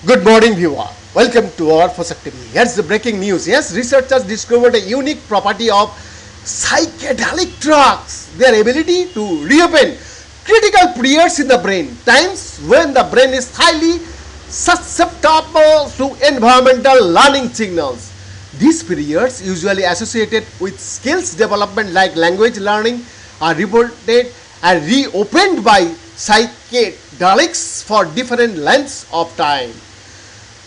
Good morning, viewer. Welcome to our Fosak TV. Here's the breaking news. Yes, researchers discovered a unique property of psychedelic drugs. Their ability to reopen critical periods in the brain, times when the brain is highly susceptible to environmental learning signals. These periods, usually associated with skills development like language learning, are reported and reopened by psychedelics for different lengths of time.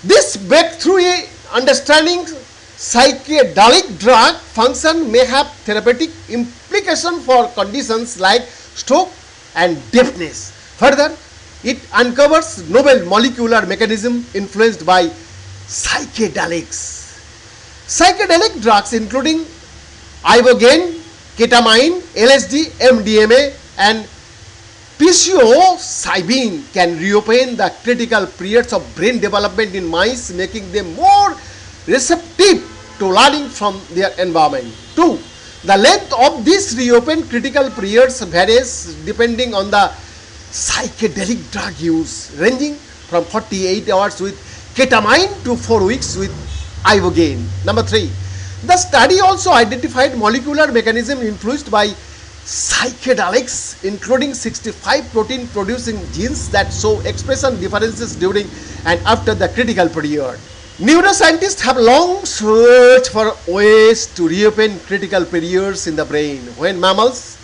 This breakthrough in understanding psychedelic drug function may have therapeutic implication for conditions like stroke and deafness. Further, it uncovers novel molecular mechanism influenced by psychedelics. Psychedelic drugs including ibogaine, ketamine, LSD, MDMA and psilocybin can reopen the critical periods of brain development in mice, making them more receptive to learning from their environment. 2. The length of these reopened critical periods varies depending on the psychedelic drug use, ranging from 48 hours with ketamine to 4 weeks with ibogaine. Number 3. The study also identified molecular mechanism influenced by psychedelics, including 65 protein producing genes that show expression differences during and after the critical period. Neuroscientists have long searched for ways to reopen critical periods in the brain when mammals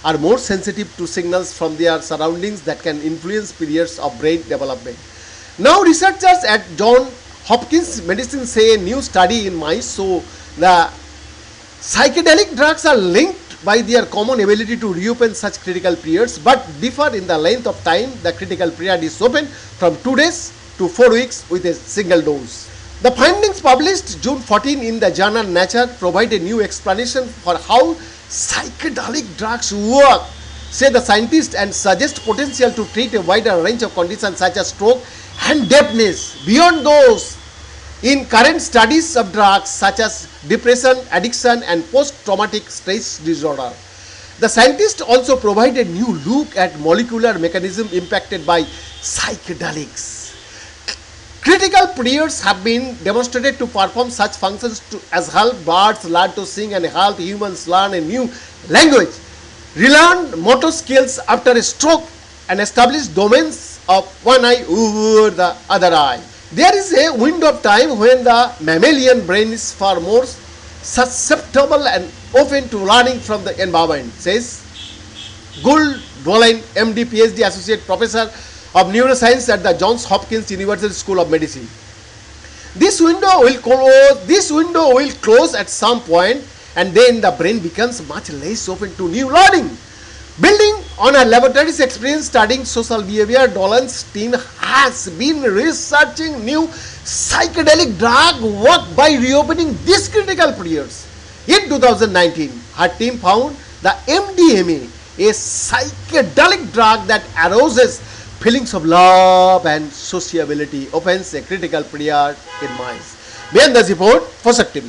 are more sensitive to signals from their surroundings that can influence periods of brain development. Now, researchers at Johns Hopkins Medicine say a new study in mice show the psychedelic drugs are linked by their common ability to reopen such critical periods but differ in the length of time the critical period is open, from 2 days to 4 weeks with a single dose. The findings published June 14 in the journal Nature provide a new explanation for how psychedelic drugs work, say the scientists, and suggest potential to treat a wider range of conditions such as stroke and deafness beyond those in current studies of drugs such as depression, addiction and post-traumatic stress disorder. The scientists also provide a new look at molecular mechanism impacted by psychedelics. Critical periods have been demonstrated to perform such functions as help birds learn to sing and help humans learn a new language, relearn motor skills after a stroke and establish domains of one eye over the other eye. There is a window of time when the mammalian brain is far more susceptible and open to learning from the environment, says Gould Dwelin, MD, PhD, Associate Professor of Neuroscience at the Johns Hopkins University School of Medicine. This window will close at some point, and then the brain becomes much less open to new learning. Building on a laboratory's experience studying social behavior, Dolan's team has been researching new psychedelic drug work by reopening these critical periods. In 2019, her team found the MDMA, a psychedelic drug that arouses feelings of love and sociability, opens a critical period in mice. Behind the report, Fosak TV.